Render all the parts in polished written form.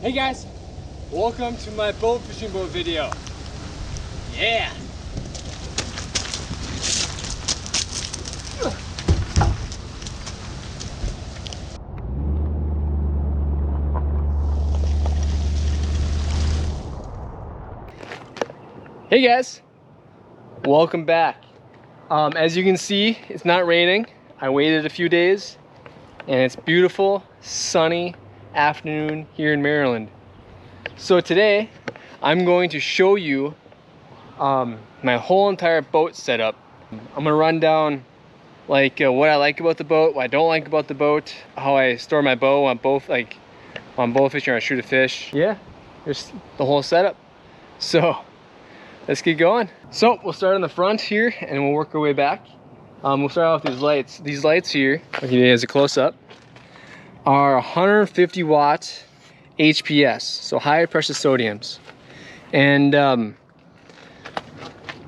Hey guys, welcome to my boat fishing boat video. Yeah. Hey guys, welcome back. As you can see, it's not raining. I waited a few days and it's beautiful, sunny afternoon here in Maryland. So today I'm going to show you my whole entire boat setup. I'm gonna run down like what I like about the boat, what I don't like about the boat, how I store my bow on both, like on bow fishing or I shoot a fish. Yeah, there's the whole setup. So let's get going. So we'll start on the front here and we'll work our way back. We'll start off with these lights. These lights here, I'll give you guys a close-up, are 150 watt HPS, so high pressure sodiums. And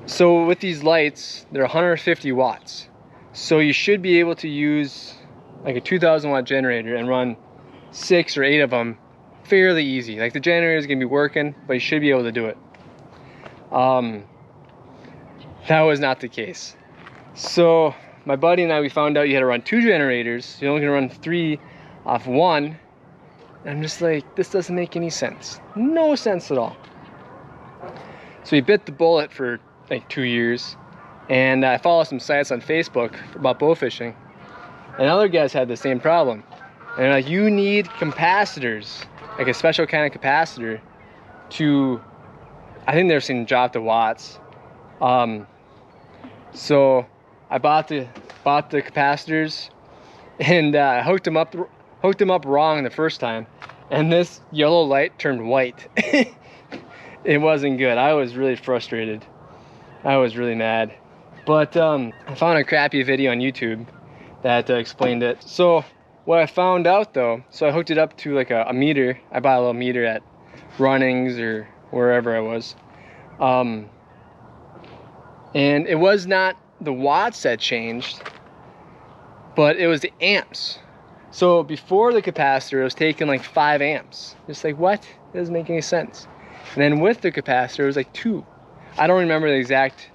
so with these lights, they're 150 watts. So you should be able to use like a 2000 watt generator and run 6 or 8 of them fairly easy. Like the generator is gonna be working, but you should be able to do it. That was not the case. So my buddy and I, we found out you had to run 2 generators. You're only gonna run 3 off 1. And I'm just like, this doesn't make any sense. No sense at all. So we bit the bullet for like 2 years. And I follow some sites on Facebook about bow fishing. And other guys had the same problem. And they're like, you need capacitors, like a special kind of capacitor to, I think they're saying drop the watts. So I bought the capacitors and hooked them up wrong the first time, and this yellow light turned white. It wasn't good. I was really frustrated. I was really mad. But I found a crappy video on YouTube that explained it. So what I found out though, so I hooked it up to like a meter. I bought a little meter at Runnings or wherever I was. And it was not the watts that changed, but it was the amps. So before the capacitor, it was taking like 5 amps. Just like, what? It doesn't make any sense. And then with the capacitor, it was like 2. I don't remember the exact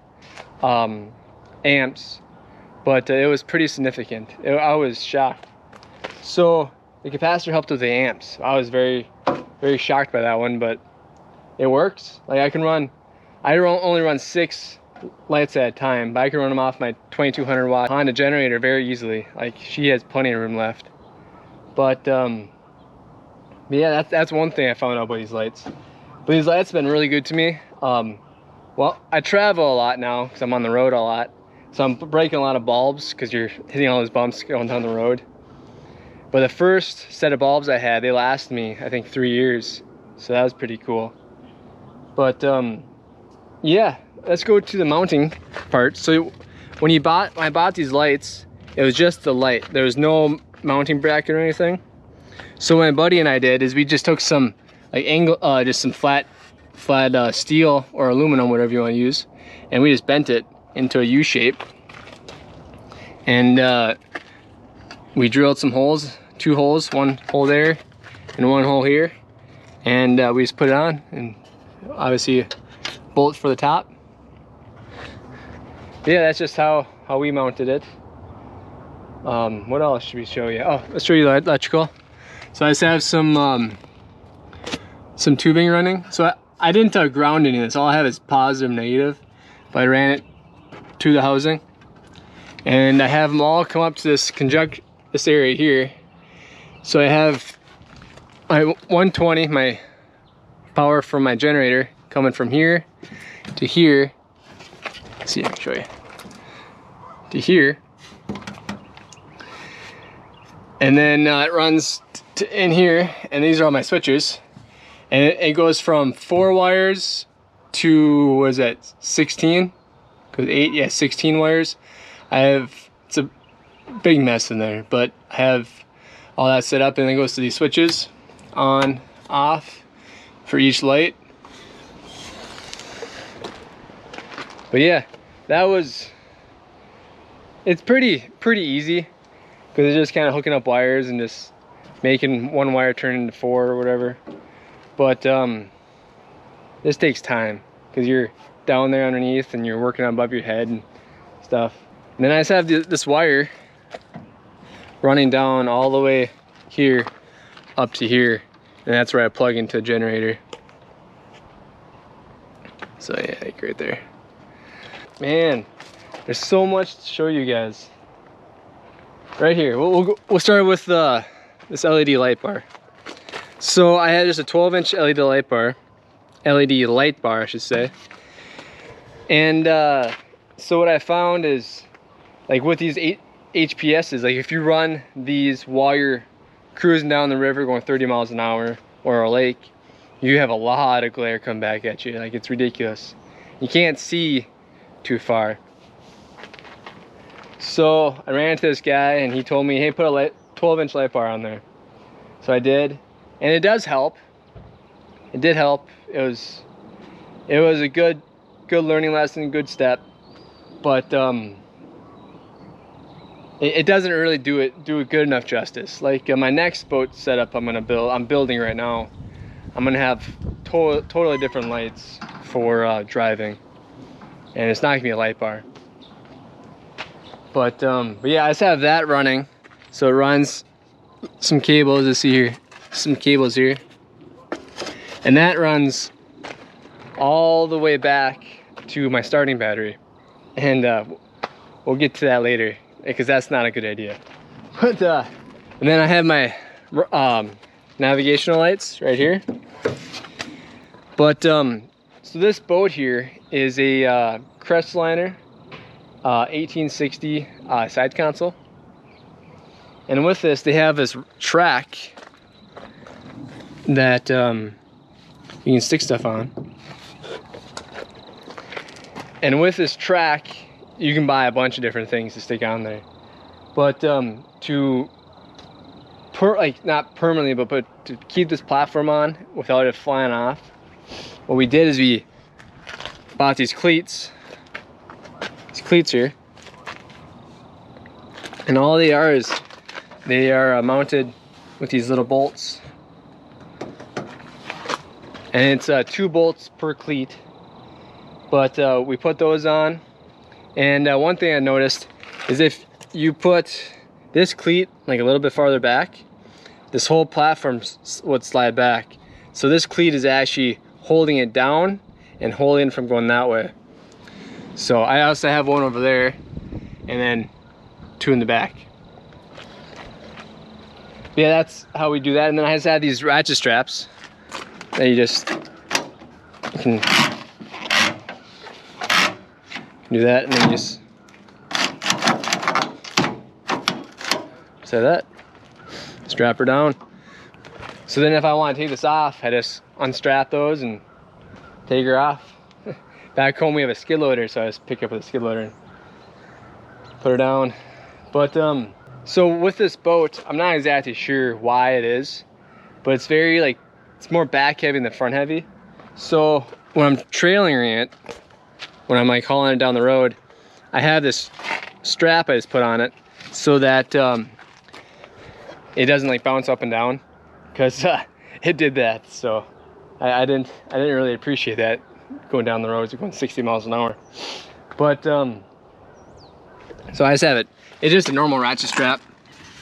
amps, but it was pretty significant. I was shocked. So the capacitor helped with the amps. I was very, very shocked by that one, but it works. Like I only run 6 lights at a time, but I can run them off my 2200 watt Honda generator very easily. Like she has plenty of room left. But yeah, that's one thing I found out about these lights. But these lights have been really good to me. Well, I travel a lot now because I'm on the road a lot, so I'm breaking a lot of bulbs because you're hitting all those bumps going down the road. But the first set of bulbs I had, they lasted me I think 3 years, so that was pretty cool. But yeah, let's go to the mounting part. So when I bought these lights, it was just the light. There was no mounting bracket or anything. So what my buddy and I did is we just took some like just some flat steel or aluminum, whatever you want to use, and we just bent it into a U shape. And we drilled some holes, 2 holes, 1 hole there and 1 hole here, and we just put it on, and obviously bolts for the top. Yeah, that's just how we mounted it. What else should we show you? Oh, let's show you the electrical. So I just have some tubing running. So I didn't ground any of this. All I have is positive, negative, but I ran it to the housing, and I have them all come up to this area here. So I have my 120, my power from my generator, coming from here to here. Let's see, I can show you. To here. And then it runs in here, and these are all my switches. And it goes from 4 wires to, what is that, 16? Because 8, yeah, 16 wires. It's a big mess in there, but I have all that set up, and then it goes to these switches, on, off, for each light. But yeah, it's pretty easy, because it's just kind of hooking up wires and just making 1 wire turn into 4 or whatever. But this takes time because you're down there underneath and you're working above your head and stuff. And then I just have this wire running down all the way here up to here, and that's where I plug into a generator. So yeah, like right there. Man, there's so much to show you guys. Right here, we'll start with this LED light bar. So I had just a 12-inch LED light bar, I should say. And so what I found is, like with these HPSs, like if you run these while you're cruising down the river going 30 miles an hour or a lake, you have a lot of glare come back at you. Like, it's ridiculous. You can't see too far. So I ran into this guy and he told me, hey, put a 12-inch light bar on there. So I did, and it does help. It did help. It was a good learning lesson, good step. But it doesn't really do it good enough justice. Like my next boat setup I'm building right now, I'm gonna have totally different lights for driving, and it's not gonna be a light bar. But yeah, I just have that running, so it runs some cables. You see here, some cables here, and that runs all the way back to my starting battery, and we'll get to that later because that's not a good idea. But and then I have my navigational lights right here. But so this boat here is a Crestliner 1860 side console, and with this they have this track that you can stick stuff on. And with this track, you can buy a bunch of different things to stick on there. But not permanently, but to keep this platform on without it flying off, what we did is we bought these cleats here. And all they are is they are mounted with these little bolts. And it's 2 bolts per cleat. But we put those on. And one thing I noticed is if you put this cleat like a little bit farther back, this whole platform would slide back. So this cleat is actually holding it down and holding it from going that way. So I also have one over there and then 2 in the back. Yeah, that's how we do that. And then I just have these ratchet straps that you can do that, and then you just say that, strap her down. So then if I want to take this off, I just unstrap those and take her off. Back home we have a skid loader, so I just pick up with a skid loader and put her down. But so with this boat, I'm not exactly sure why it is, but it's very it's more back heavy than front heavy. So when I'm trailing it, when I'm hauling it down the road, I have this strap I just put on it so that it doesn't bounce up and down, because it did that. So I didn't really appreciate that going down the roads, going 60 miles an hour. But so I just have it. It's just a normal ratchet strap.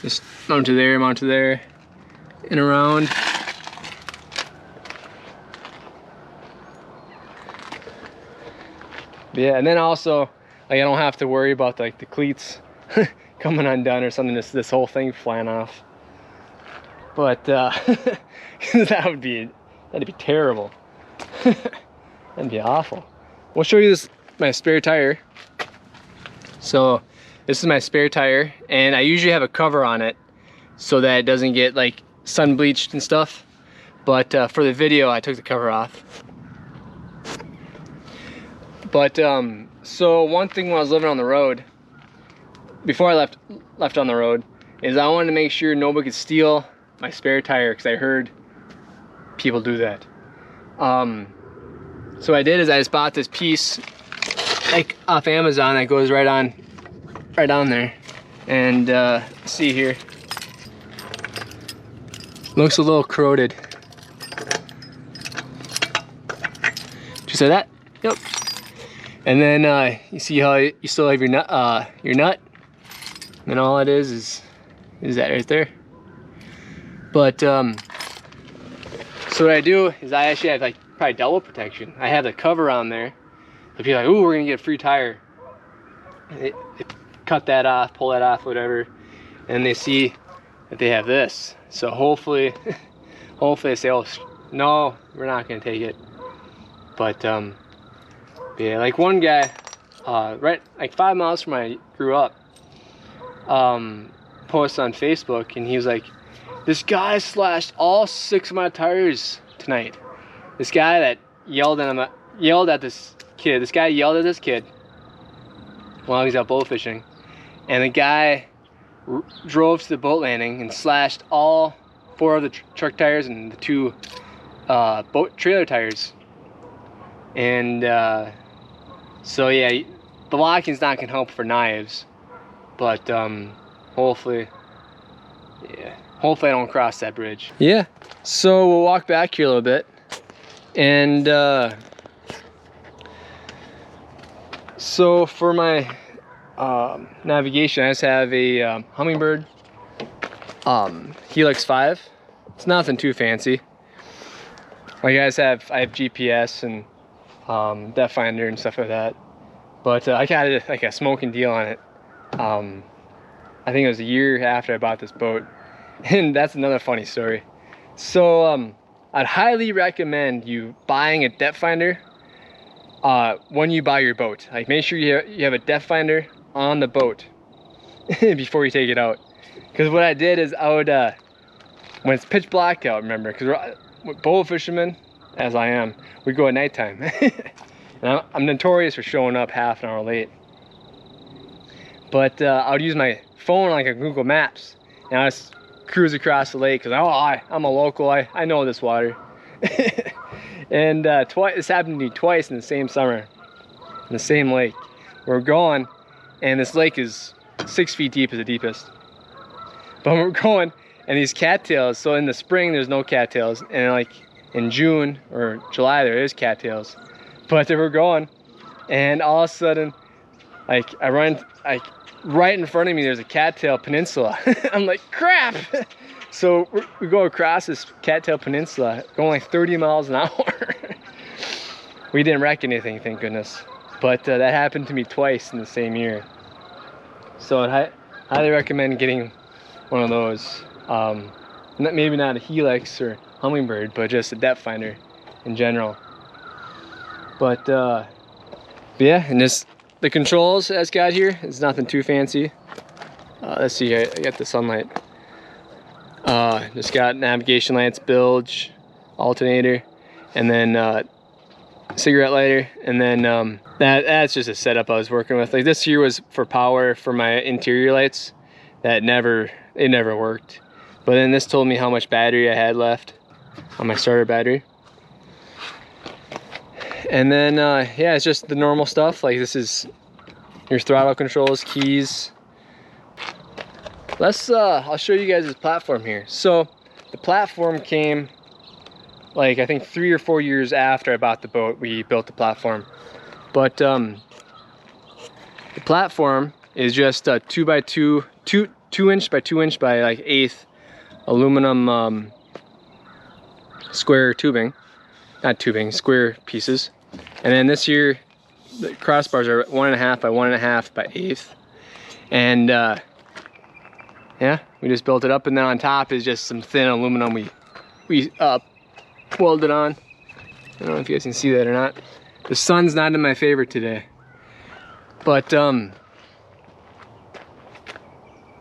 Just mount to there, and around. Yeah, and then also, I don't have to worry about the cleats coming undone or something. This whole thing flying off. But that'd be terrible. That'd be awful. We'll show you my spare tire. So this is my spare tire, and I usually have a cover on it so that it doesn't get sun bleached and stuff. But for the video, I took the cover off. But so one thing when I was living on the road, before I left on the road, is I wanted to make sure nobody could steal my spare tire, because I heard people do that. So what I did is I just bought this piece off Amazon that goes right on there, and see here, looks a little corroded. So that, yep. And then you see how you still have your nut, and all it is that right there. But so what I do is I actually have like probably double protection. I have the cover on there. So people are like, ooh, we're gonna get a free tire. They cut that off, pull that off, whatever, and they see that they have this. So hopefully, hopefully they say, oh no, we're not gonna take it. But yeah, like one guy, right like 5 miles from where I grew up, posted on Facebook, and he was like, this guy slashed all 6 of my tires tonight. This guy that yelled at this kid. This guy yelled at this kid while he was out bow fishing, and the guy drove to the boat landing and slashed all 4 of the truck tires and the 2 boat trailer tires. And so yeah, the locking's not gonna help for knives, but hopefully, yeah, hopefully I don't cross that bridge. Yeah, so we'll walk back here a little bit, and so for my navigation, I just have a Humminbird Helix 5. It's nothing too fancy. I have GPS and depth finder and stuff like that, but I got like a smoking deal on it. I think it was a year after I bought this boat, and that's another funny story. So I'd highly recommend you buying a depth finder when you buy your boat. Like, make sure you have a depth finder on the boat before you take it out. Because what I did is I would when it's pitch black out, remember, because we're bow fishermen, as I am, we go at nighttime. And I'm notorious for showing up half an hour late. But I would use my phone like a Google Maps, and I just cruise across the lake because I'm a local. I know this water. And this happened to me twice in the same summer, in the same lake. We're going, and this lake is 6 feet deep, is the deepest. But we're going, and these cattails. So in the spring there's no cattails, and like in June or July there is cattails. But they were going, and all of a sudden, like I run, like right in front of me there's a cattail peninsula. I'm like, crap! So we go across this cattail peninsula, going like 30 miles an hour. We didn't wreck anything, thank goodness. But that happened to me twice in the same year. So I highly recommend getting one of those. Maybe not a Helix or Humminbird, but just a depth finder in general. But yeah, and the controls it's got here is nothing too fancy. Let's see, I got the sunlight. Just got navigation lights, bilge, alternator, and then cigarette lighter, and then that's just a setup I was working with. Like, this year was for power for my interior lights. It never worked. But then this told me how much battery I had left on my starter battery. And then yeah, it's just the normal stuff. Like, this is your throttle controls, keys. I'll show you guys this platform here. So the platform came, like, I think 3 or 4 years after I bought the boat, we built the platform. But the platform is just a 2 inch by 2 inch by like 1/8 aluminum square tubing, not tubing, square pieces. And then this year the crossbars are 1.5 by 1.5 by 1/8. And yeah, we just built it up, and then on top is just some thin aluminum we welded on. I don't know if you guys can see that or not. The sun's not in my favor today, but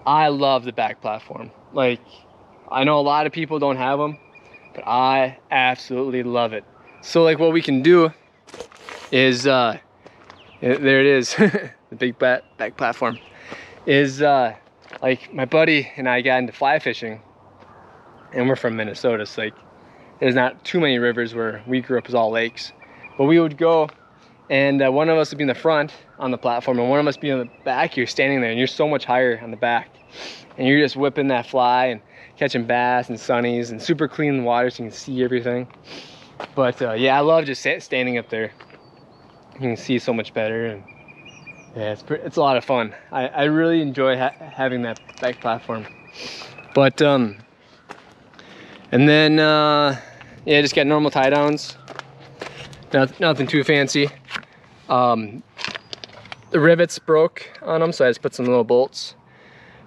I love the back platform. Like, I know a lot of people don't have them, but I absolutely love it. So like, what we can do is there it is. The big back platform is like, my buddy and I got into fly fishing, and we're from Minnesota, so like there's not too many rivers. Where we grew up is all lakes. But we would go, and one of us would be in the front on the platform, and one of us would be in the back. You're standing there, and you're so much higher on the back, and you're just whipping that fly and catching bass and sunnies, and super clean water so you can see everything. But yeah, I love just standing up there. you can see so much better, and yeah, it's a lot of fun. I really enjoy having that back platform. But and then yeah, just got normal tie downs. Nothing too fancy. The rivets broke on them, so I just put some little bolts.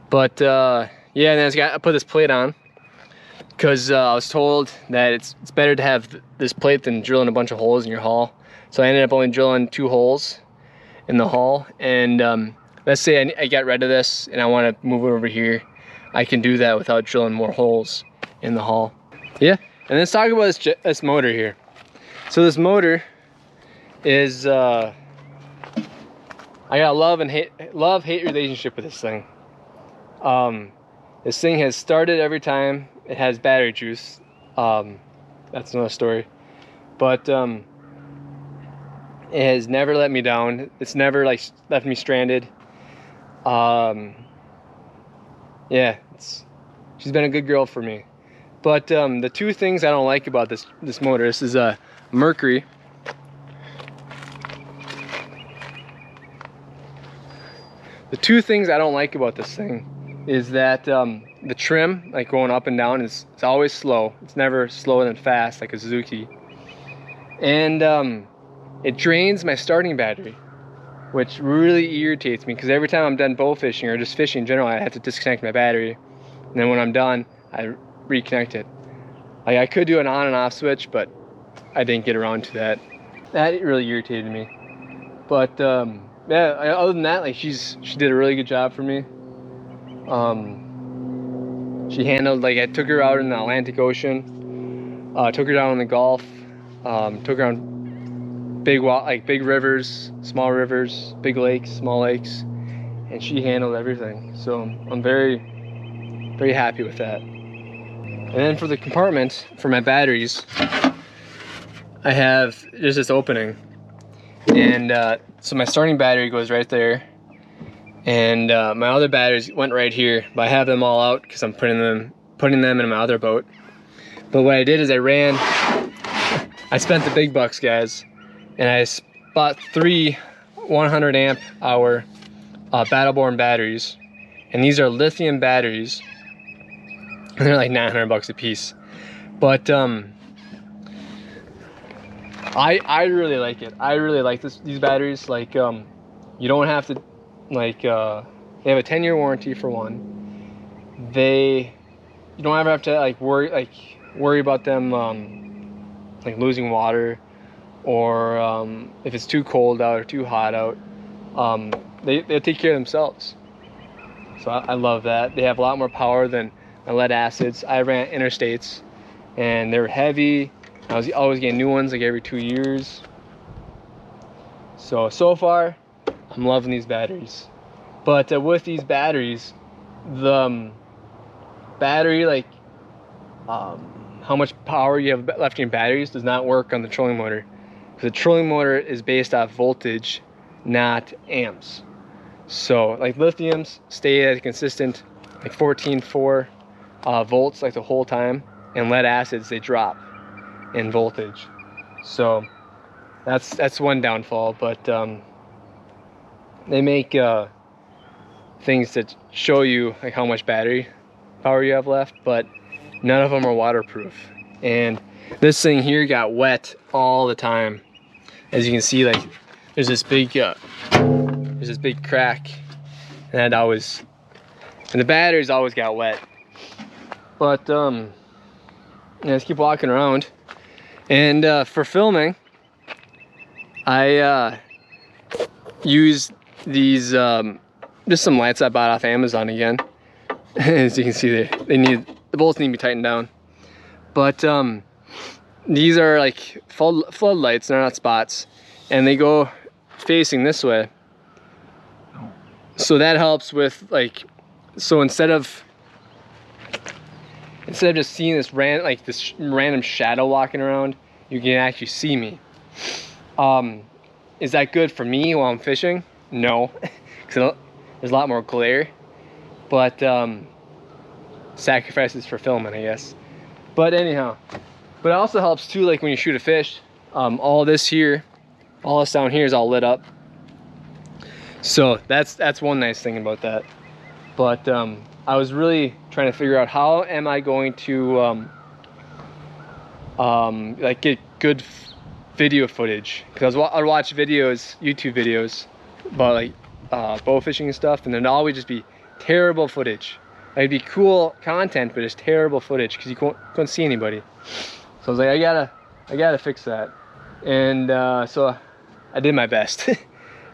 But yeah, and then I put this plate on because I was told that it's better to have this plate than drilling a bunch of holes in your hull. So I ended up only drilling 2 holes in the hull. And let's say I get rid of this and I want to move it over here, I can do that without drilling more holes in the hull. Yeah, and let's talk about this motor here. So this motor is I got a love-hate relationship with this thing. This thing has started every time it has battery juice. That's another story. But it has never let me down. It's never like left me stranded. Yeah, she's been a good girl for me. But the 2 things I don't like about this motor, this is a Mercury. The 2 things I don't like about this thing is that the trim, like going up and down, it's always slow. It's never slower than fast like a Suzuki. And it drains my starting battery, which really irritates me because every time I'm done bow fishing or just fishing in general, I have to disconnect my battery. And then when I'm done, I reconnect it. Like, I could do an on and off switch, but I didn't get around to that. That really irritated me. But yeah, other than that, like she did a really good job for me. She handled, like, I took her out in the Atlantic Ocean, took her down in the Gulf, took her on big rivers, small rivers, big lakes, small lakes, and she handled everything. So I'm very, very happy with that. And then for the compartment for my batteries, there's this opening, and so my starting battery goes right there, and my other batteries went right here, but I have them all out because I'm putting them in my other boat. But what I did is I spent the big bucks, guys, and I bought 3 100 amp hour Battleborn batteries, and these are lithium batteries, and they're like 900 bucks a piece. But I really like it. I really like these batteries. Like, you don't have to, like, they have a 10-year warranty for one. You don't ever have to like worry about them like losing water, or if it's too cold out or too hot out. They take care of themselves. So I love that. They have a lot more power than my lead acids. I ran interstates, and they're heavy. I was always getting new ones like every 2 years. So far, I'm loving these batteries. But with these batteries, the battery, like how much power you have left in your batteries, does not work on the trolling motor. The trolling motor is based off voltage, not amps. So like lithiums stay at a consistent like 14.4 volts like the whole time, and lead acids, they drop in voltage. So that's one downfall. But they make things that show you like how much battery power you have left, but none of them are waterproof. And this thing here got wet all the time. As you can see, like there's this big crack, and the batteries always got wet. But yeah, let's keep walking around. And for filming, I use these just some lights I bought off Amazon again. As you can see, the bolts need to be tightened down. But these are like floodlights, they're not spots, and they go facing this way. So that helps with, like, so instead of just seeing this random shadow walking around, you can actually see me. Is that good for me while I'm fishing? No, because there's a lot more glare. But sacrifices for filming, I guess. But anyhow, but it also helps too, like when you shoot a fish, all this here all this down here is all lit up. So that's one nice thing about that. But I was really trying to figure out how am I going to like get good video footage, because I'd watch videos, YouTube videos about like bow fishing and stuff, and then it'd always just be terrible footage. It'd be cool content, but it's terrible footage because you couldn't see anybody. So I was like, I gotta fix that, and so I did my best.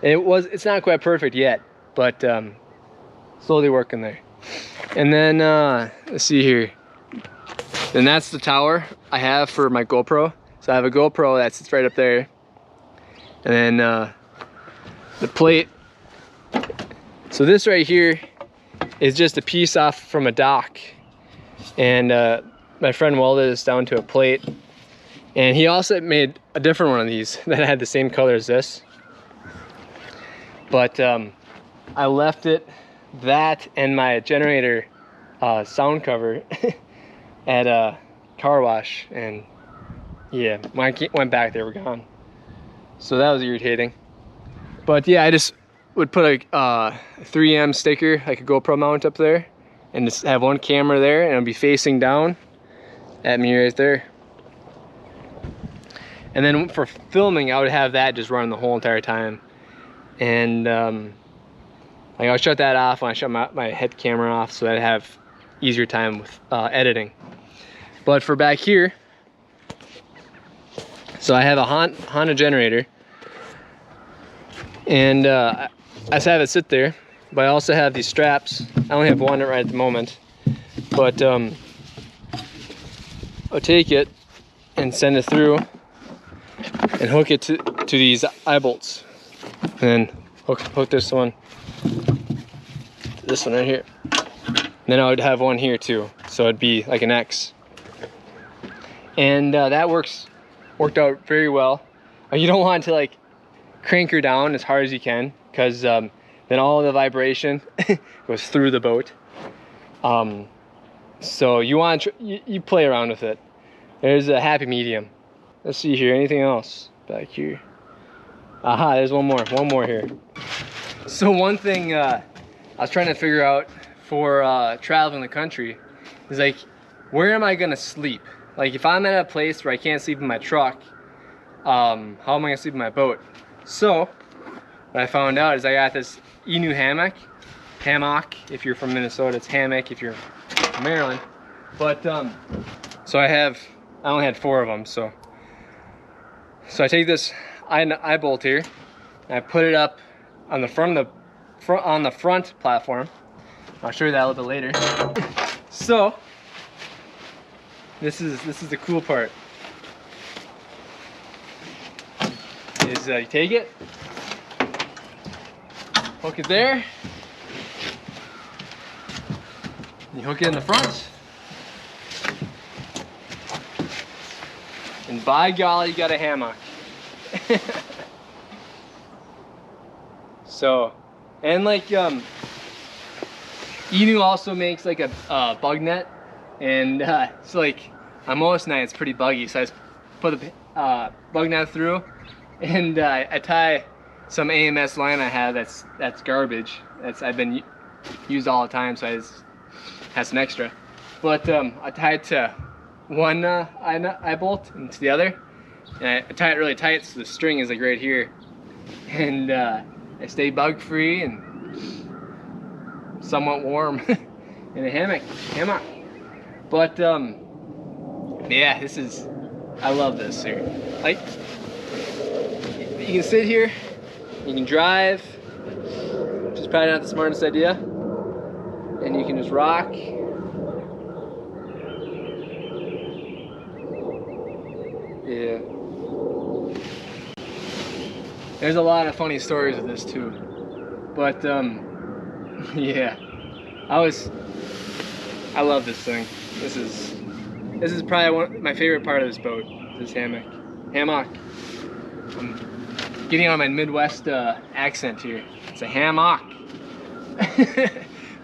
It's not quite perfect yet, but slowly working there. And then let's see here. Then that's the tower I have for my GoPro. So I have a GoPro that sits right up there, and then the plate. So this right here is just a piece off from a dock, and my friend welded this down to a plate, and he also made a different one of these that had the same color as this. But I left it, that and my generator sound cover at a car wash, and yeah, when I went back they were gone. So that was irritating. But yeah, I just would put a 3M sticker, like a GoPro mount up there, and just have one camera there, and it'll be facing down at me right there. And then for filming, I would have that just running the whole entire time. And like I would shut that off when I shut my head camera off, so that I'd have easier time with editing. But for back here, so I have a Honda generator, and I just have it sit there, but I also have these straps. I only have one right at the moment, but I'll take it and send it through and hook it to these eye bolts, and then hook this one to this one right here. And then I would have one here too, so it'd be like an X. And that worked out very well. You don't want to like crank her down as hard as you can, because then all the vibration goes through the boat. So you want to you play around with it. There's a happy medium. Let's see here, anything else back here? Aha, there's one more here. So one thing I was trying to figure out for traveling the country is like, where am I gonna sleep? Like if I'm at a place where I can't sleep in my truck, how am I gonna sleep in my boat? So what I found out is I got this Inu hammock if you're from Minnesota, it's hammock if you're from Maryland. But so I only had 4 of them, so I take this eye bolt here, and I put it up on the front platform. I'll show you that a little bit later. So this is the cool part. Is you take it, hook it there, you hook it in the front, and by golly, you got a hammock. So, and like Inu also makes like a bug net, and so like on most nights it's pretty buggy, so I just put the bug net through, and I tie some AMS line I have that's garbage. I've been used all the time, so I just have some extra. But I tie it to one eye bolt and to the other, and I tie it really tight so the string is like right here, and I stay bug free and somewhat warm in a hammock. But yeah, I love this here. Like, you can sit here, you can drive, which is probably not the smartest idea, and you can just rock. Yeah. There's a lot of funny stories with this too, but yeah, I love this thing. This is probably my favorite part of this boat. This hammock. I'm getting on my Midwest accent here. It's a hammock.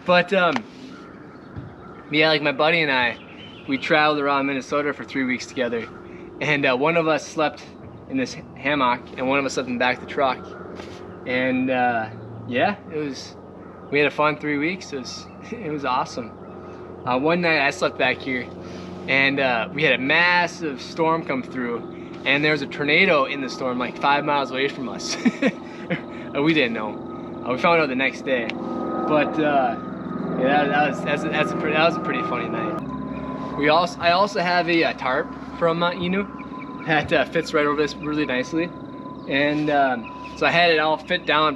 But yeah, like my buddy and I, we traveled around Minnesota for 3 weeks together, and one of us slept in this hammock, and one of us slept in the back of the truck. And yeah, we had a fun 3 weeks. It was awesome. One night I slept back here, and we had a massive storm come through, and there was a tornado in the storm like 5 miles away from us. We didn't know. We found out the next day. But yeah, that was a pretty funny night. I also have a tarp from Inu that fits right over this really nicely, and so I had it all fit down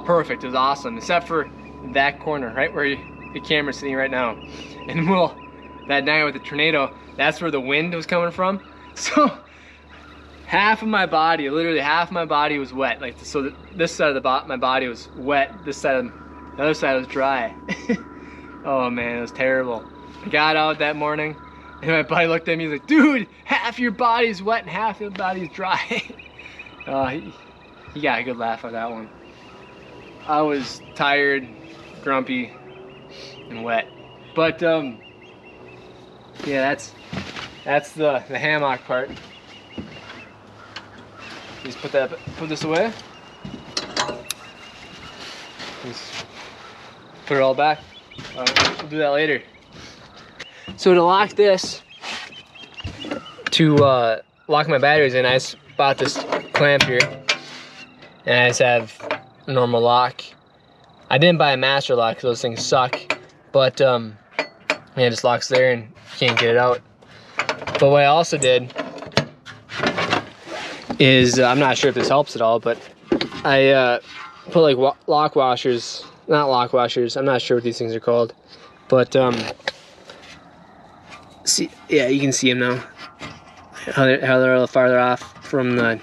perfect. It was awesome, except for that corner right where the camera's sitting right now. And well, that night with the tornado, that's where the wind was coming from. So half of my body, literally half of my body was wet. Like, so this side of my body was wet. The other side was dry. Oh man, it was terrible. I got out that morning, and my buddy looked at me, he's like, dude, half your body's wet and half your body's dry. He got a good laugh at that one. I was tired, grumpy, and wet. But yeah, that's the hammock part. Just put this away. Just put it all back. We'll do that later. So to lock this, to lock my batteries in, I just bought this clamp here, and I just have a normal lock. I didn't buy a master lock because those things suck, but yeah, it just locks there and you can't get it out. But what I also did is, I'm not sure if this helps at all, but I put like lock washers, not lock washers, I'm not sure what these things are called, but see, yeah, you can see them now, how they're a little farther off from the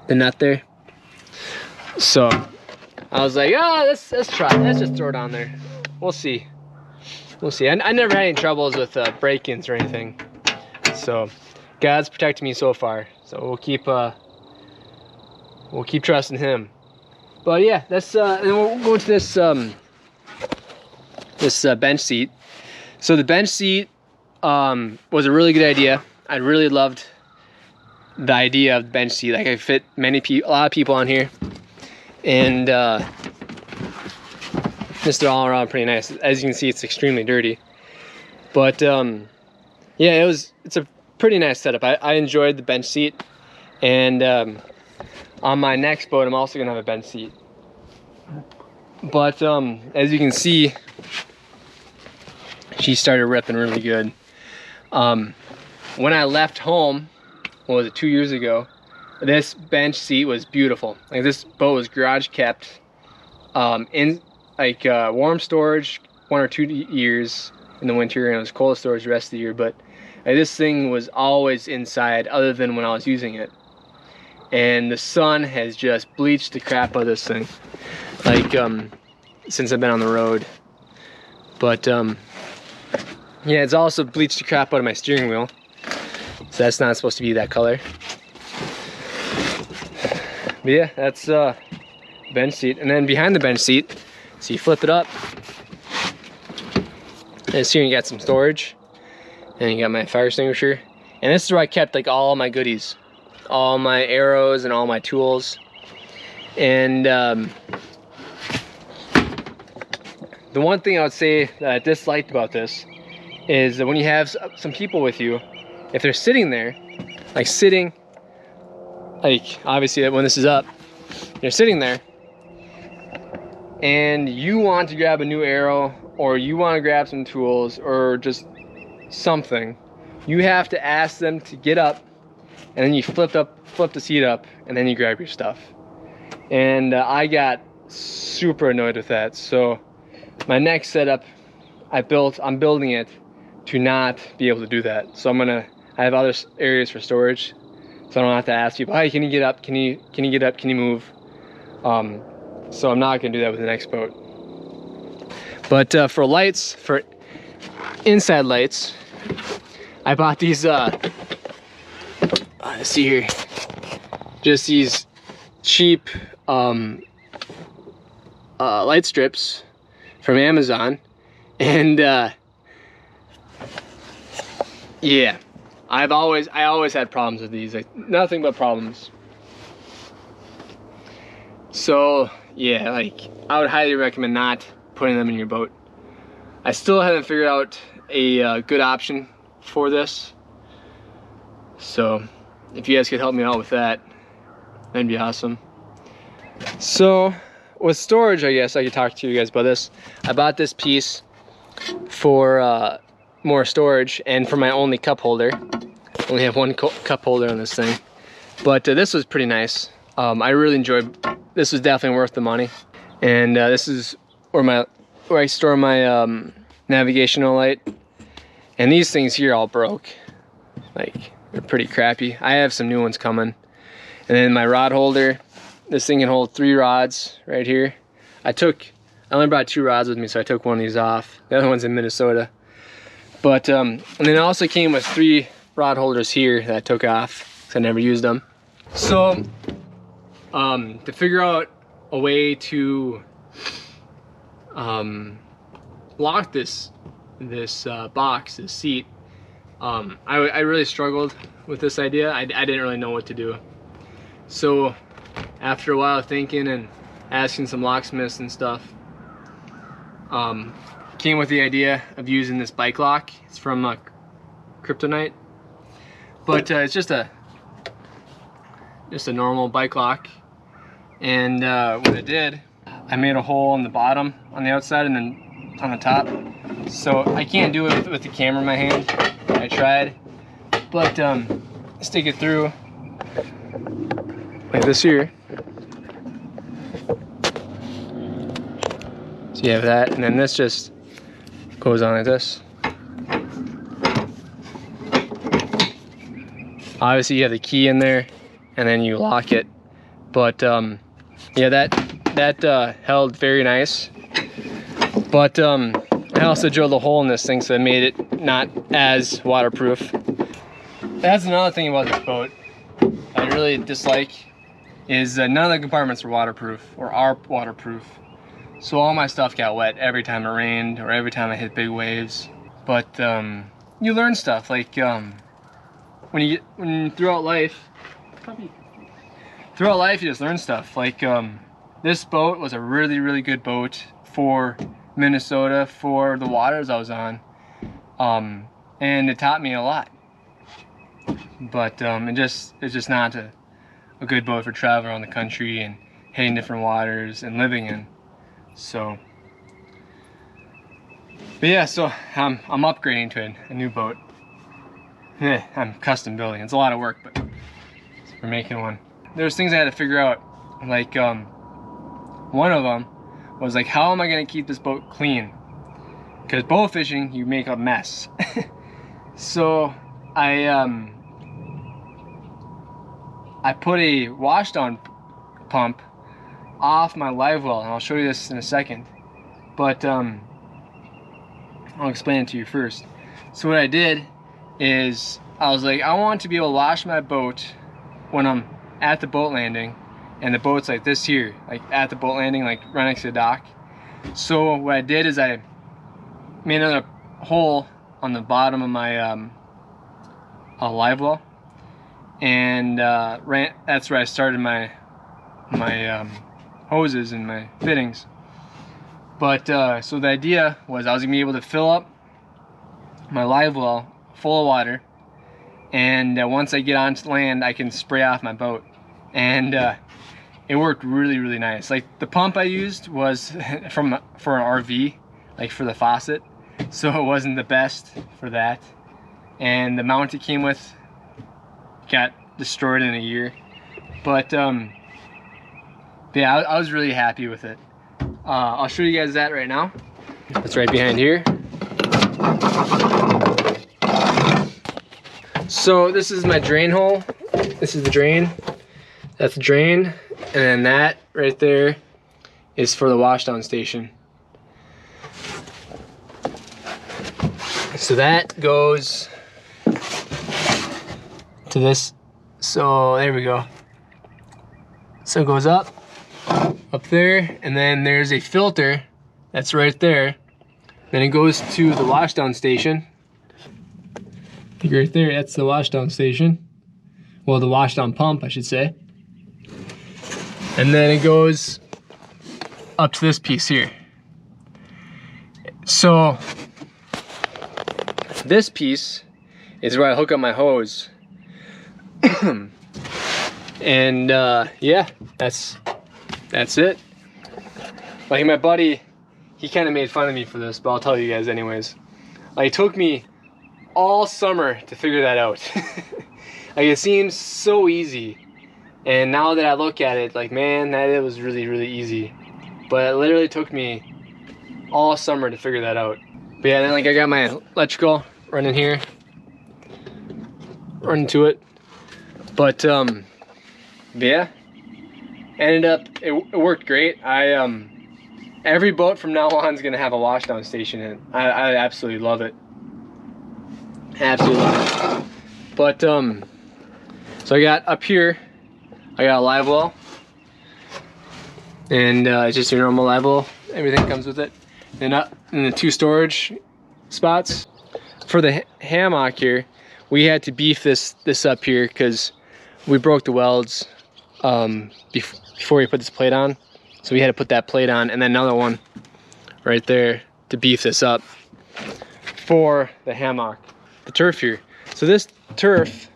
nut there. So I was like, let's try it. Let's just throw it on there. We'll see. I never had any troubles with break-ins or anything, so God's protected me so far. So we'll keep trusting Him. But yeah, that's and we'll go into this bench seat. So the bench seat was a really good idea. I really loved the idea of the bench seat. Like, I fit a lot of people on here, and just all around pretty nice. As you can see, it's extremely dirty, but yeah, it's a pretty nice setup. I enjoyed the bench seat, and on my next boat I'm also gonna have a bench seat. But as you can see, she started ripping really good. When I left home, what was it, 2 years ago, this bench seat was beautiful. Like, this boat was garage kept in like warm storage 1 or 2 years in the winter, and it was cold storage the rest of the year, but this thing was always inside other than when I was using it. And the sun has just bleached the crap out of this thing, like since I've been on the road. But yeah, it's also bleached the crap out of my steering wheel, so that's not supposed to be that color. But yeah, that's bench seat. And then behind the bench seat, so you flip it up, and here you got some storage, and you got my fire extinguisher, and this is where I kept like all my goodies, all my arrows and all my tools. And the one thing I would say that I disliked about this is that when you have some people with you, if they're sitting there, like obviously when this is up, you're sitting there and you want to grab a new arrow, or you want to grab some tools, or just something, you have to ask them to get up, and then you flip the seat up, and then you grab your stuff. And I got super annoyed with that. So my next setup I'm building it to not be able to do that. So I have other areas for storage, so I don't have to ask people, hey, can you get up? Can you get up? Can you move? So I'm not gonna do that with the next boat. But for lights, for inside lights, I bought these, let's see here, just these cheap light strips from Amazon. And yeah, I always had problems with these, like nothing but problems. So yeah, like I would highly recommend not putting them in your boat. I still haven't figured out a good option for this. So if you guys could help me out with that, that'd be awesome. So with storage, I guess I could talk to you guys about this. I bought this piece for more storage and for my only cup holder. I only have one cup holder on this thing, but this was pretty nice. I really enjoyed. This was definitely worth the money. And this is where I store my navigational light. And these things here all broke. Like, they're pretty crappy. I have some new ones coming. And then my rod holder. This thing can hold 3 rods right here. I only brought 2 rods with me, so I took one of these off. The other one's in Minnesota. But and then it also came with 3 rod holders here that I took off because I never used them. So to figure out a way to lock this box, this seat, I really struggled with this idea. I didn't really know what to do. So after a while of thinking and asking some locksmiths and stuff, came with the idea of using this bike lock. It's from Kryptonite, but it's just a normal bike lock. And what I did, I made a hole in the bottom on the outside and then on the top. So I can't do it with the camera in my hand. I tried, but stick it through like this here. So you have that, and then this just goes on like this. Obviously you have the key in there, and then you lock it. But yeah, that held very nice. But I also drilled a hole in this thing, so it made it not as waterproof. That's another thing about this boat I really dislike, is none of the compartments are waterproof, or are waterproof. So all my stuff got wet every time it rained, or every time I hit big waves. But you learn stuff, like throughout life, you just learn stuff. Like this boat was a really, really good boat for Minnesota, for the waters I was on, and it taught me a lot. But it's just not a good boat for traveling around the country and hitting different waters and living in. So, but yeah, so I'm upgrading to a new boat. I'm custom building. It's a lot of work, but we're making one. There's things I had to figure out. Like one of them was like, how am I gonna keep this boat clean? Because bow fishing, you make a mess. So I put a washdown pump off my live well, and I'll show you this in a second. But I'll explain it to you first. So what I did is I was like, I want to be able to wash my boat when I'm at the boat landing, and the boat's like this here, like at the boat landing, like right next to the dock. So what I did is I made another hole on the bottom of my live well, and that's where I started my hoses and my fittings. But so the idea was I was gonna be able to fill up my live well full of water, and once I get onto land, I can spray off my boat. And it worked really, really nice. Like the pump I used was for an RV, like for the faucet, so it wasn't the best for that. And the mount it came with got destroyed in a year. But yeah, I was really happy with it. I'll show you guys that right now. It's right behind here. So this is my drain hole. This is the drain. That's the drain. And then that right there is for the washdown station. So that goes to this. So there we go. So it goes up there, and then there's a filter that's right there. Then it goes to the washdown station. think right there, that's the washdown station. Well, the washdown pump, I should say. And then it goes up to this piece here. So this piece is where I hook up my hose. And yeah, that's it. Like my buddy, he kind of made fun of me for this, but I'll tell you guys anyways. Like it took me all summer to figure that out. Like it seems so easy, and now that I look at it, like man, that it was really, really easy. But it literally took me all summer to figure that out. But yeah, then like I got my electrical running here, running to it. But yeah, ended up it worked great. Every boat from now on is gonna have a washdown station in it. I absolutely love it. Absolutely love it. But so I got up here, I got a live well, and it's just your normal live well. Everything comes with it. And up in the 2 storage spots. For the hammock here, we had to beef this up here because we broke the welds before we put this plate on. So we had to put that plate on, and then another one right there to beef this up for the hammock. The turf here. So this turf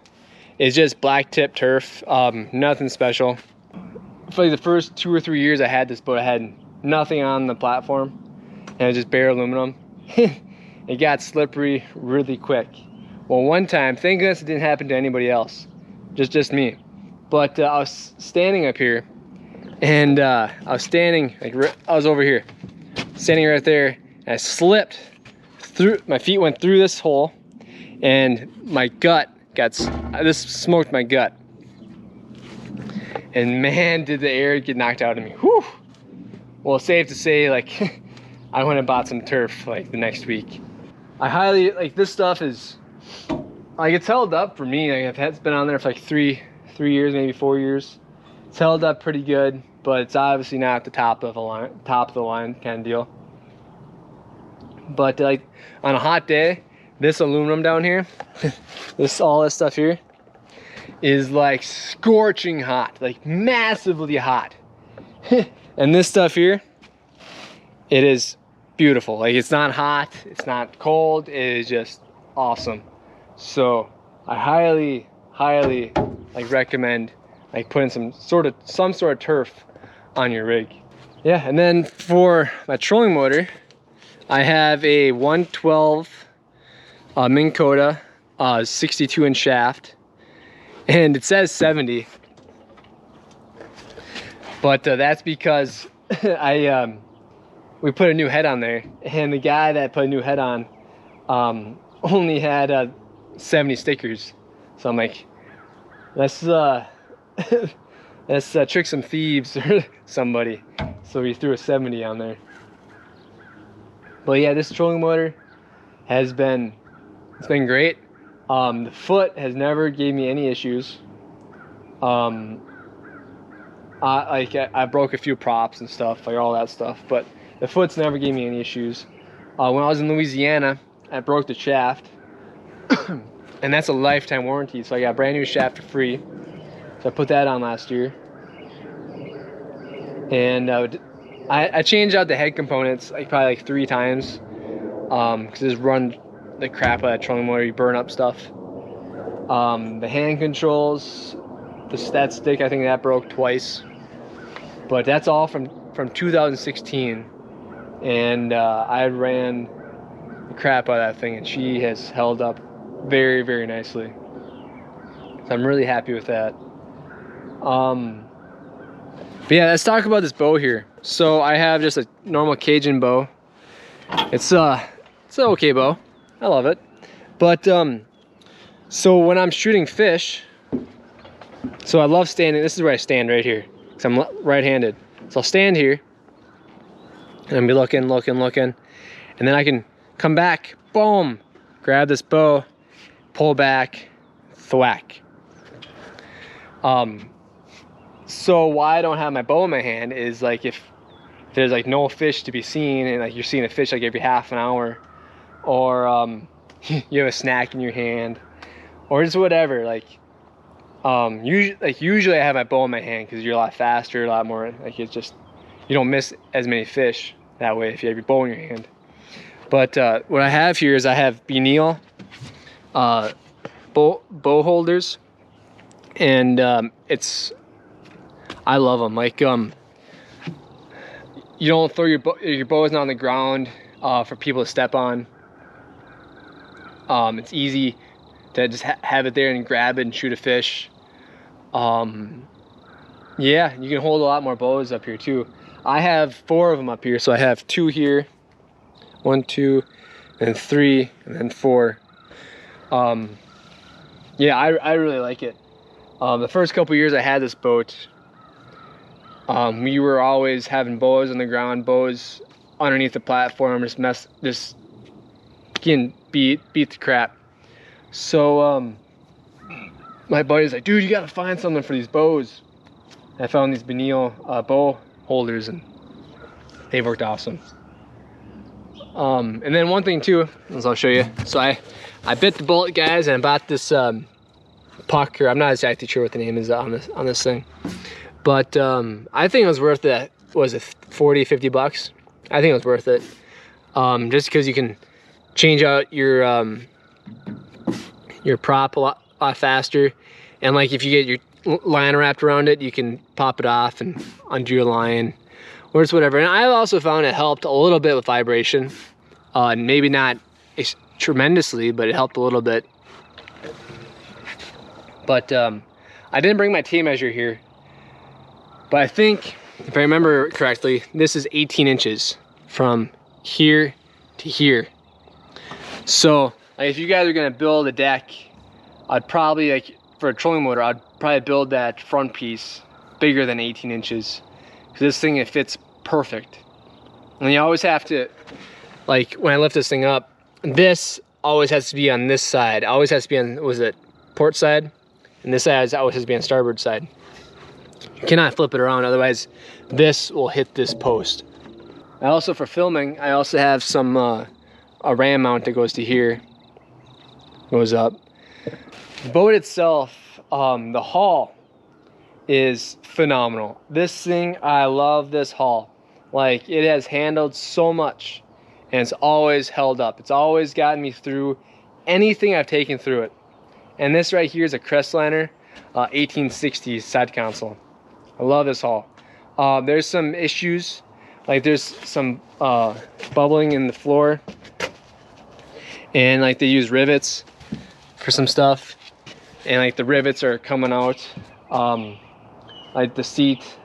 is just black tip turf, nothing special. For like the first 2 or 3 years I had this boat, I had nothing on the platform, and it was just bare aluminum. It got slippery really quick. Well, one time, thank goodness it didn't happen to anybody else, just me. But I was standing up here, and I was standing, like I was over here, standing right there, and I slipped through, my feet went through this hole, and my gut this smoked my gut. And man, did the air get knocked out of me. Whew. Well, safe to say, like, I went and bought some turf like the next week. I highly, like, this stuff is, like, it's held up for me. Like, it's been on there for like three years, maybe 4 years. It's held up pretty good, but it's obviously not the top of the line kind of deal. But like on a hot day, this aluminum down here, all this stuff here, is like scorching hot, like massively hot. And this stuff here, it is beautiful. Like, it's not hot, it's not cold, it is just awesome. So I highly like recommend like putting some sort of turf on your rig. Yeah, and then for my trolling motor, I have a 112 Minn Kota 62-inch shaft, and it says 70, but that's because we put a new head on there, and the guy that put a new head on only had 70 stickers. So I'm like, let's trick some thieves or somebody. So we threw a 70 on there. But yeah, this trolling motor has been, it's been great. The foot has never gave me any issues. I broke a few props and stuff, like all that stuff, but the foot's never gave me any issues. When I was in Louisiana, I broke the shaft, and that's a lifetime warranty, so I got a brand new shaft for free. So I put that on last year. And I changed out the head components like probably like 3 times, because just run the crap out of that trolling motor, you burn up stuff. The hand controls, that stick, I think that broke twice. But that's all from 2016, and I ran the crap out of that thing, and she has held up very, very nicely. So I'm really happy with that. But yeah, let's talk about this bow here. So I have just a normal Cajun bow. It's an okay bow. I love it. But so when I'm shooting fish, so I love standing. This is where I stand right here, because I'm right-handed. So I'll stand here, and I'll be looking, and then I can come back, boom, grab this bow, pull back, thwack. So why I don't have my bow in my hand is like if there's like no fish to be seen, and like you're seeing a fish like every half an hour, or you have a snack in your hand, or just whatever. Like usually I have my bow in my hand because you're a lot faster, a lot more, like it's just, you don't miss as many fish that way if you have your bow in your hand. But what I have here is I have Benil bow holders, and I love them. Like you don't throw your bow is not on the ground for people to step on. It's easy to just have it there and grab it and shoot a fish. Yeah, you can hold a lot more bows up here too. I have 4 of them up here, so I have 2 here, 1, 2, and 3, and then 4. Yeah, I really like it. The first couple years I had this boat, we were always having bows on the ground, bows underneath the platform, just getting beat the crap. So my buddy's like, dude, you gotta find something for these bows. I found these Benil bow holders, and they've worked awesome. And then one thing too, as I'll show you. So I bit the bullet, guys, and I bought this puck, or I'm not exactly sure what the name is on this thing, but I think it was worth it. Was it 40, 50 bucks? I think it was worth it, just because you can change out your prop a lot faster, and like if you get your line wrapped around it, you can pop it off and undo your line, or it's whatever. And I also found it helped a little bit with vibration, maybe not tremendously, but it helped a little bit. But I didn't bring my tape measure here, but I think, if I remember correctly, this is 18 inches from here to here. So like, if you guys are gonna build a deck, I'd probably, like for a trolling motor, I'd probably build that front piece bigger than 18 inches. Because this thing, it fits perfect. And you always have to, like when I lift this thing up, this always has to be on this side. Always has to be on, was it port side? And this side always has to be on starboard side. You cannot flip it around, otherwise this will hit this post. I also, for filming, I also have some a ram mount that goes to here, goes up. The boat itself, the hull is phenomenal. This thing, I love this hull. Like, it has handled so much, and it's always held up. It's always gotten me through anything I've taken through it. And this right here is a Crestliner 1860s side console. I love this hull. There's some issues, like there's some bubbling in the floor, and like they use rivets for some stuff, and like the rivets are coming out. Like the seat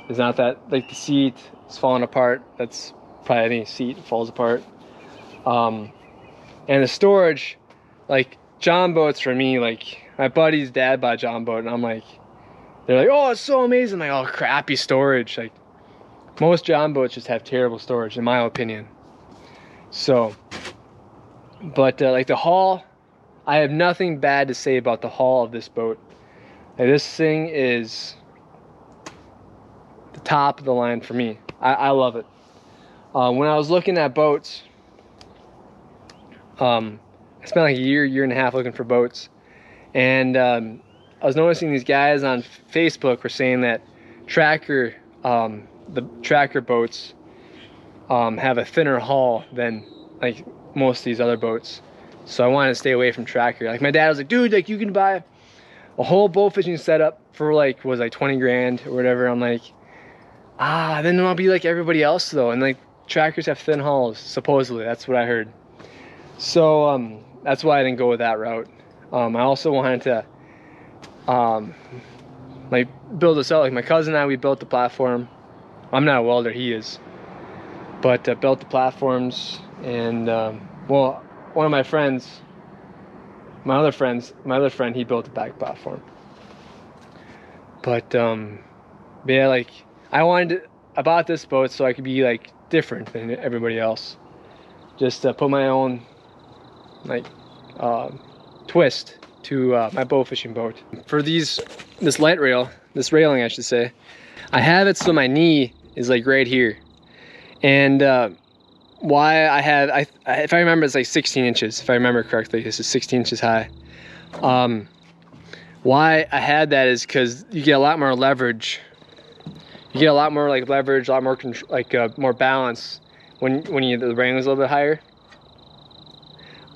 is not that, like the seat is falling apart. That's probably any seat falls apart. And the storage, like John boats for me, like my buddy's dad bought a John boat, and I'm like, they're like, oh, it's so amazing. Like, oh, crappy storage. Like, most John boats just have terrible storage, in my opinion. So, but like the hull, I have nothing bad to say about the hull of this boat. Like, this thing is the top of the line for me. I love it. When I was looking at boats, I spent like a year and a half looking for boats, and I was noticing these guys on Facebook were saying that the tracker boats have a thinner hull than like most of these other boats. So I wanted to stay away from tracker. Like my dad was like, dude, like you can buy a whole bow fishing setup for like, was like 20 grand or whatever. I'm like, then I'll be like everybody else though. And like trackers have thin hulls, supposedly, that's what I heard. So that's why I didn't go with that route. I also wanted to like build this out. Like my cousin and I, we built the platform. I'm not a welder, he is, but built the platforms. And well, one of my friends, my other friend, he built the back platform. But yeah, like I bought this boat so I could be like different than everybody else. Just put my own like twist to my bow fishing boat. For this railing I should say, I have it so my knee is like right here. And why if I remember, it's like 16 inches. If I remember correctly, this is 16 inches high. Why I had that is because you get a lot more leverage. You get a lot more like leverage, a lot more more balance when the wrangle is a little bit higher.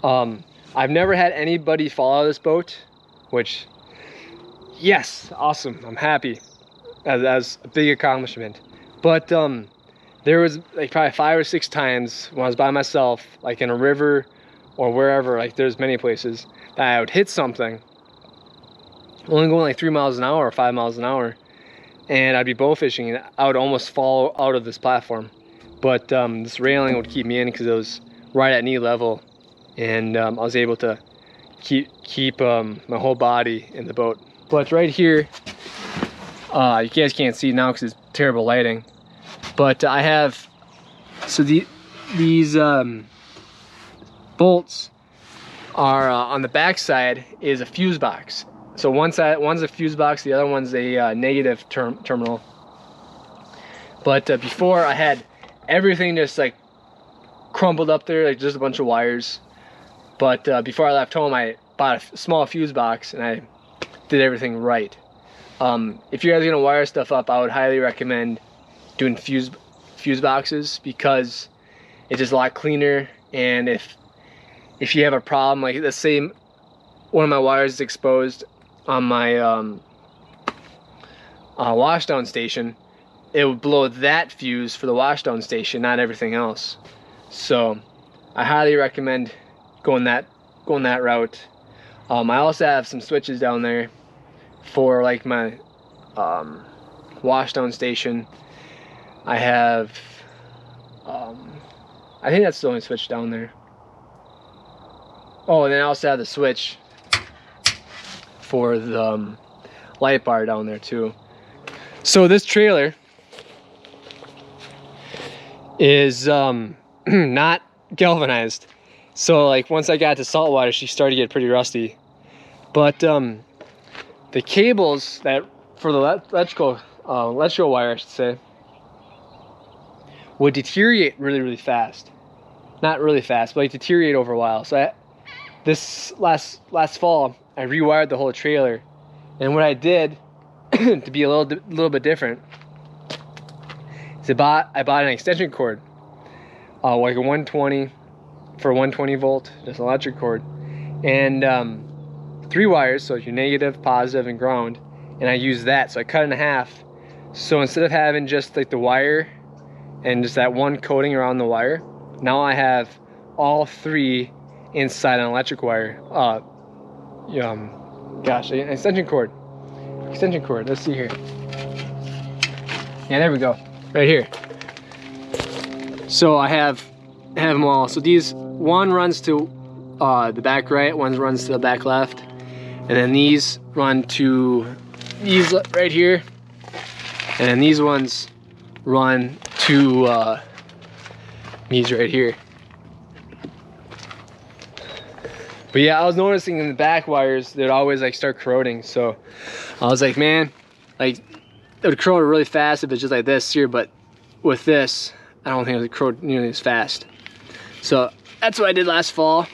I've never had anybody fall out of this boat, which, yes, awesome. I'm happy. That's a big accomplishment. But there was like probably 5 or 6 times when I was by myself, like in a river or wherever, like there's many places that I would hit something, only going like 3 miles an hour or 5 miles an hour, and I'd be bow fishing and I would almost fall out of this platform. But this railing would keep me in because it was right at knee level, and I was able to keep my whole body in the boat. But right here, you guys can't see now because it's terrible lighting, but I have, so these bolts are on the back side is a fuse box. So one's a fuse box, the other one's a negative terminal. But before, I had everything just like crumpled up there, like just a bunch of wires. But before I left home, I bought a small fuse box and I did everything right. If you guys are gonna wire stuff up, I would highly recommend doing fuse boxes, because it's just a lot cleaner. And if you have a problem, like let's say one of my wires is exposed on my washdown station, it would blow that fuse for the washdown station, not everything else. So I highly recommend going that route. I also have some switches down there for like my washdown station. I have I think that's the only switch down there. Oh, and then I also have the switch for the light bar down there too. So this trailer is not galvanized. So like once I got to saltwater, she started to get pretty rusty. But the cables that for the electrical wire, I should say, would deteriorate really fast. Not really fast, but like deteriorate over a while. So this last fall, I rewired the whole trailer, and what I did to be a little bit different is I bought an extension cord, like a 120 for 120 volt, just an electric cord, and 3 wires, so your negative, positive, and ground, and I used that. So I cut it in half. So instead of having just like the wire and just that one coating around the wire, now I have all 3 inside an electric wire. Gosh, an extension cord. Let's see here. Yeah, there we go. Right here. So I have them all. So these, one runs to the back right, one runs to the back left, and then these run to these right here, and then these ones run to these right here. But yeah, I was noticing in the back wires, they'd always like start corroding. So I was like, man, like it would corrode really fast if it's just like this here, but with this, I don't think it would corrode nearly as fast. So that's what I did last fall.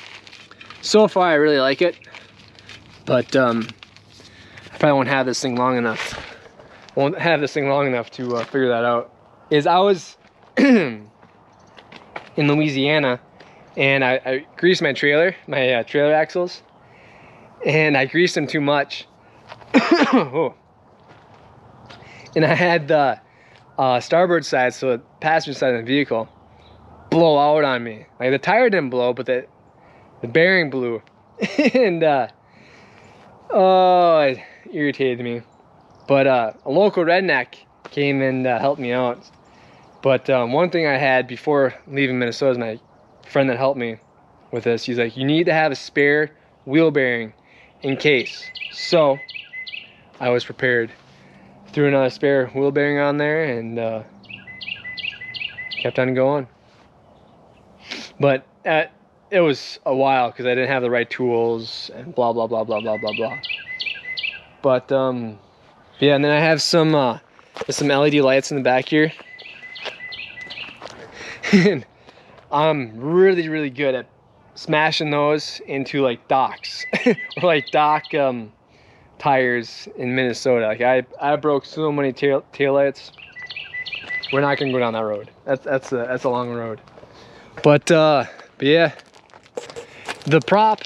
So far, I really like it, but I probably won't have this thing long enough. To figure that out. I was in Louisiana, and I greased my trailer, trailer axles, and I greased them too much. Oh. And I had the starboard side, so the passenger side of the vehicle, blow out on me. Like the tire didn't blow, but the bearing blew. And oh, it irritated me. But a local redneck came and helped me out. But one thing I had before leaving Minnesota is my friend that helped me with this. He's like, you need to have a spare wheel bearing in case. So I was prepared. Threw another spare wheel bearing on there and kept on going. But it was a while because I didn't have the right tools and blah blah blah blah blah blah blah. But yeah, and then I have some LED lights in the back here. And I'm really good at smashing those into like docks or like dock tires in Minnesota. Like I broke so many taillights. We're not gonna go down that road. That's a long road. But yeah, the prop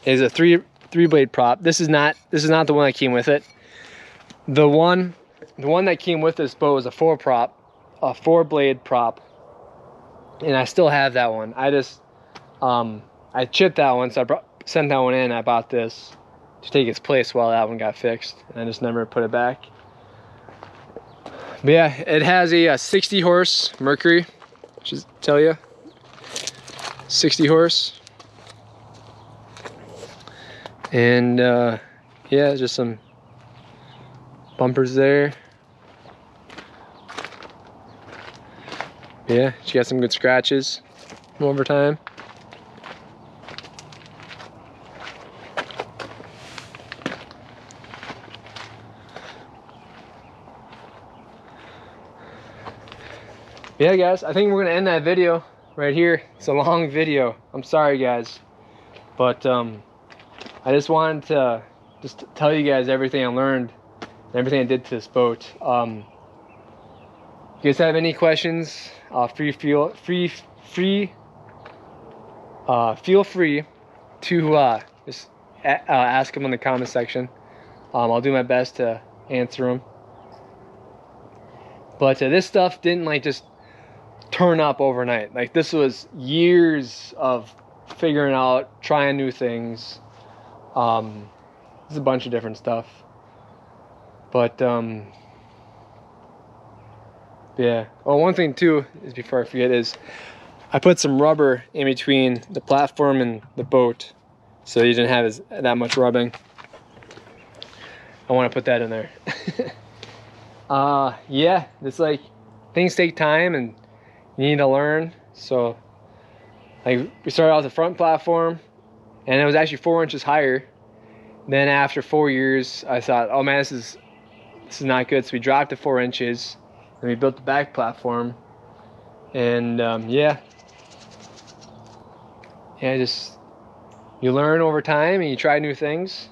is a three blade prop. This is not the one that came with it. The one that came with this boat was a 4 blade prop, and I still have that one. I just I chipped that one, so I sent that one in. I bought this to take its place while that one got fixed, and I just never put it back. But yeah, it has a 60 horse Mercury, just tell you, 60 horse, and yeah, just some bumpers there. Yeah, she got some good scratches from over time. Yeah, guys, I think we're gonna end that video right here. It's a long video. I'm sorry, guys, but I just wanted to tell you guys everything I learned and everything I did to this boat. If you guys have any questions, feel free to just ask them in the comment section. I'll do my best to answer them. But this stuff didn't like just turn up overnight. Like, this was years of figuring out, trying new things. There's a bunch of different stuff. But yeah. Oh, one thing too is, before I forget, is I put some rubber in between the platform and the boat, so you didn't have that much rubbing. I want to put that in there. Yeah, it's like things take time and you need to learn. So like, we started out with the front platform, and it was actually 4 inches higher. Then after 4 years, I thought, oh man, this is not good. So we dropped to 4 inches, and we built the back platform. And yeah, just you learn over time, and you try new things,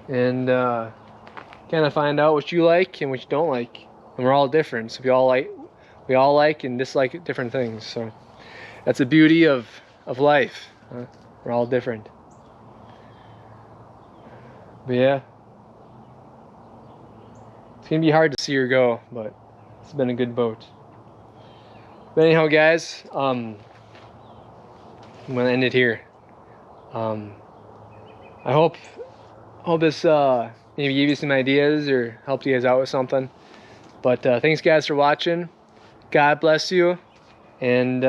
and kind of find out what you like and what you don't like. And we're all different, so we all like and dislike different things. So that's the beauty of life. We're all different. But yeah, it's gonna be hard to see her go, but it's been a good boat. But anyhow, guys, I'm gonna end it here. I hope this maybe gave you some ideas or helped you guys out with something. But thanks, guys, for watching. God bless you, and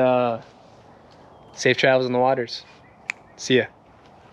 safe travels in the waters. See ya.